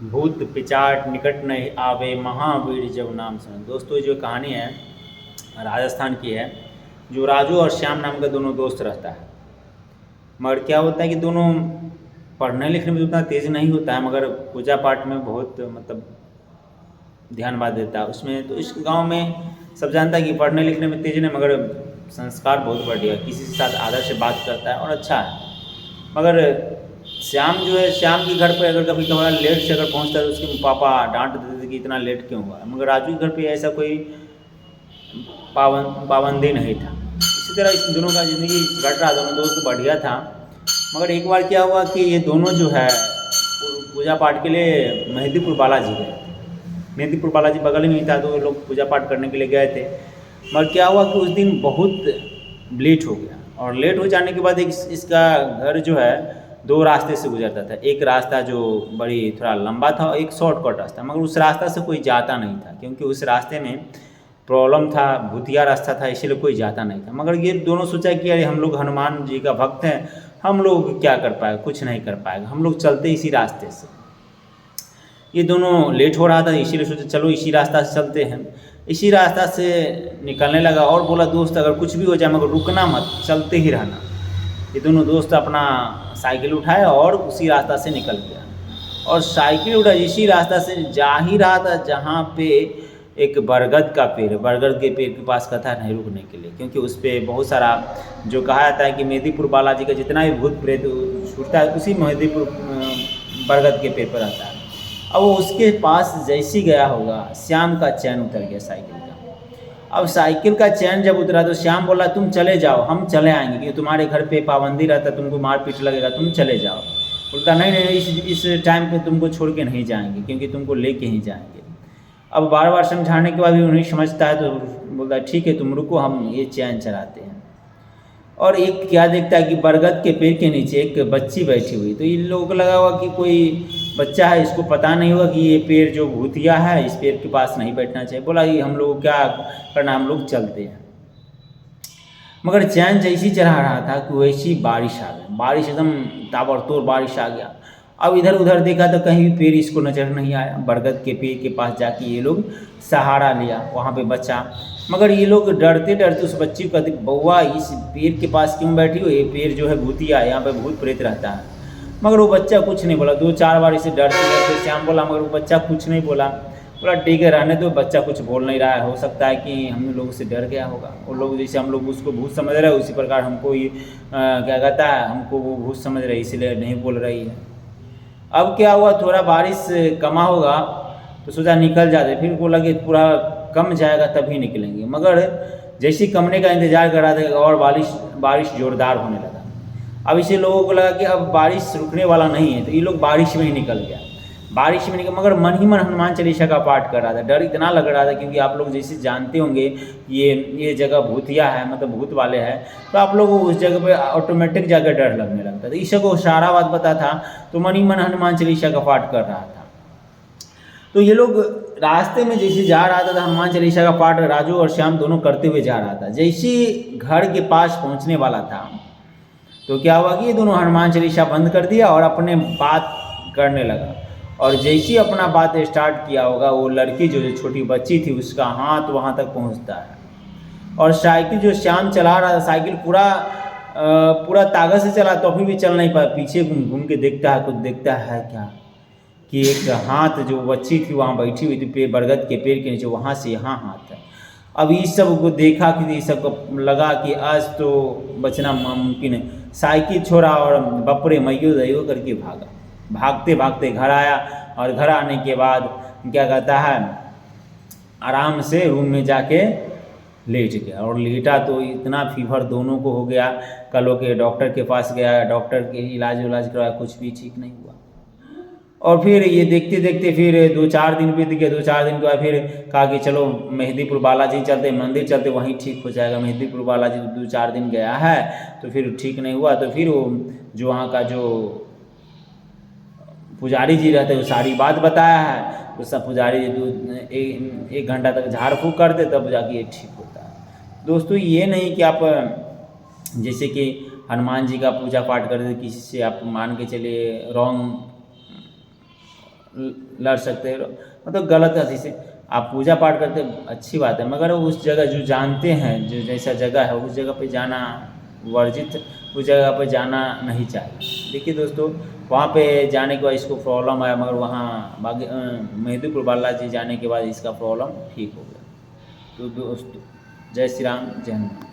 भूत पिचाट निकट नहीं आवे महावीर जब नाम सुने। दोस्तों जो कहानी है राजस्थान की है। जो राजू और श्याम नाम का दोनों दोस्त रहता है, मगर क्या होता है कि दोनों पढ़ने लिखने में उतना तेज़ नहीं होता है, मगर पूजा पाठ में बहुत ध्यान बात देता है उसमें। तो इस गांव में सब जानता है कि पढ़ने लिखने में तेज नहीं, मगर संस्कार बहुत बढ़िया, किसी के साथ आदर से बात करता है और अच्छा है। मगर श्याम जो है, श्याम के घर पे अगर कभी कभार लेट से अगर पहुंचता है तो उसके पापा डांट देते थे कि इतना लेट क्यों हुआ। मगर राजू के घर पे ऐसा कोई पाबंदी नहीं था। इसी तरह इस दोनों का ज़िंदगी घट रहा, दोनों दोस्त बढ़िया था। मगर एक बार क्या हुआ कि ये दोनों जो है पूजा पाठ के लिए मेहंदीपुर बालाजी गए थे। मेहंदीपुर बालाजी बगल में ही था, तो लोग पूजा पाठ करने के लिए गए थे। मगर क्या हुआ कि उस दिन बहुत लेट हो गया, और लेट हो जाने के बाद इसका घर जो है दो रास्ते से गुजरता था। एक रास्ता जो बड़ी थोड़ा लंबा था और एक शॉर्टकट रास्ता, मगर उस रास्ता से कोई जाता नहीं था, क्योंकि उस रास्ते में प्रॉब्लम था, भूतिया रास्ता था, इसीलिए कोई जाता नहीं था। मगर ये दोनों सोचा कि अरे हम लोग हनुमान जी का भक्त हैं, हम लोग क्या कर पाएगा, कुछ नहीं कर पाएगा, हम लोग चलते इसी रास्ते से। ये दोनों लेट हो रहा था, इसीलिए सोचा चलो इसी रास्ता से चलते हैं। इसी रास्ता से निकलने लगा और बोला दोस्त अगर कुछ भी हो जाए मगर रुकना मत, चलते ही रहना। ये दोनों दोस्त अपना साइकिल उठाया और उसी रास्ता से निकल गया। और साइकिल उठा इसी रास्ता से जा ही रहा था जहाँ पे एक बरगद का पेड़, बरगद के पेड़ के पास कथा नहीं रुकने के लिए, क्योंकि उस पर बहुत सारा जो कहा जाता है कि मेहंदीपुर बालाजी का जितना भी भूत प्रेत छूटता है उसी मेहंदीपुर बरगद के पेड़ पर रहता है। अब वो उसके पास जैसी गया होगा, श्याम का चैन उतर गया साइकिल का। अब साइकिल का चैन जब उतरा तो श्याम बोला तुम चले जाओ, हम चले आएंगे, क्योंकि तुम्हारे घर पे पाबंदी रहता, तुमको मार पीट लगेगा, तुम चले जाओ। बोलता नहीं नहीं, इस टाइम पे तुमको छोड़ के नहीं जाएंगे, क्योंकि तुमको लेके ही जाएंगे। अब बार बार समझाने के बाद भी नहीं समझता है, तो बोलता है ठीक है तुम रुको, हम ये चैन चलाते हैं। और एक क्या देखता है कि बरगद के पेड़ के नीचे एक बच्ची बैठी हुई। तो इन लोगों को लगा हुआ कि कोई बच्चा है, इसको पता नहीं होगा कि ये पेड़ जो भूतिया है, इस पेड़ के पास नहीं बैठना चाहिए। बोला कि हम लोग क्या करना, हम लोग चलते हैं। मगर चैन जैसी चढ़ा रहा था कि वैसी बारिश आ गई, बारिश एकदम ताबड़तोड़ बारिश आ गया। अब इधर उधर देखा तो कहीं भी पेड़ इसको नजर नहीं आया। बरगद के पेड़ के पास जाके ये लोग सहारा लिया, वहाँ पे बचा। मगर ये लोग डरते डरते उस बच्ची को कहते बउआ इस पेड़ के पास क्यों बैठी हो, ये पेड़ जो है भूतिया है, यहाँ पे भूत प्रेत रहता है। मगर वो बच्चा कुछ नहीं बोला। 2-4 बार इसे डरते डरते श्याम बोला, मगर वो बच्चा कुछ नहीं बोला। बोला ठीक है रहने दो, बच्चा कुछ बोल नहीं रहा है, हो सकता है कि हम लोगों से डर गया होगा। वो लोग जैसे हम लोग उसको भूत समझ रहे हैं उसी प्रकार हमको ये क्या कहता है, हमको वो भूत समझ रहे इसलिए नहीं बोल रही है। अब क्या हुआ, थोड़ा बारिश कमा होगा तो सोचा निकल जाते, फिर बोला कि पूरा कम जाएगा तभी निकलेंगे। मगर जैसे कमने का इंतजार कर रहा था और बारिश जोरदार होने लगा। अब इसे लोगों को लगा कि अब बारिश रुकने वाला नहीं है, तो ये लोग बारिश में ही निकल गया। बारिश में निकल, मगर मन ही मन हनुमान चालीसा का पाठ कर रहा था। डर इतना लग रहा था, क्योंकि आप लोग जैसे जानते होंगे ये जगह भूतिया है, मतलब भूत वाले हैं, तो आप लोगों को उस जगह पे ऑटोमेटिक जाकर डर लगने लगता था। ईश्वर को सारा बात पता था, तो मन ही मन हनुमान चालीसा का पाठ कर रहा था। तो ये लोग रास्ते में जैसे जा रहा था हनुमान चालीसा का पाठ राजू और श्याम दोनों करते हुए जा रहा था। जैसे घर के पास पहुंचने वाला था तो क्या हुआ कि ये दोनों हनुमान चालीसा बंद कर दिया और अपने बात करने लगा। और जैसे ही अपना बात स्टार्ट किया होगा, वो लड़की जो छोटी बच्ची थी उसका हाथ वहाँ तक पहुँचता है। और साइकिल जो श्याम चला रहा था, साइकिल पूरा ताकत से चला तो अभी भी चल नहीं पाया। पीछे घूम घूम के देखता है, कुछ देखता है क्या कि एक हाथ जो बच्ची थी वहाँ बैठी हुई थी बरगद के पेड़ के नीचे, वहाँ से यहाँ हाथ है। अब इस सब को देखा कि इस सब को लगा कि आज तो बचना मुमकिन है। साइकिल छोड़ा और बपरे मयो दयो करके भागा। भागते भागते घर आया, और घर आने के बाद क्या कहता है आराम से रूम में जाके लेट गया। और लेटा तो इतना फीवर दोनों को हो गया। कल के डॉक्टर के पास गया, डॉक्टर के इलाज करवाया, कुछ भी ठीक नहीं हुआ। और फिर ये देखते देखते फिर 2-4 दिन बीत गए। 2-4 दिन के बाद फिर कहा कि चलो मेहंदीपुर बालाजी चलते, मंदिर चलते, वहीं ठीक हो जाएगा। मेहंदीपुर बालाजी 2-4 दिन गया है तो फिर ठीक नहीं हुआ। तो फिर वो जो वहाँ का जो पुजारी जी रहते हैं वो सारी बात बताया है। तो सब पुजारी जी 1 घंटा तक झाड़ फूँक करते तब जाके ये ठीक होता है। दोस्तों ये नहीं कि आप जैसे कि हनुमान जी का पूजा पाठ करते किसी से आप मान के चलिए रॉन्ग लड़ सकते हैं, मतलब गलत अथी से आप पूजा पाठ करते अच्छी बात है, मगर उस जगह जो जानते हैं जो जैसा जगह है उस जगह पे जाना वर्जित, उस जगह पे जाना नहीं चाहिए। देखिए दोस्तों, वहाँ पे जाने के बाद इसको प्रॉब्लम आया, मगर वहाँ मेहंदीपुर बालाजी जाने के बाद इसका प्रॉब्लम ठीक हो गया। तो दोस्तों, जय श्री राम, जय हनुमान।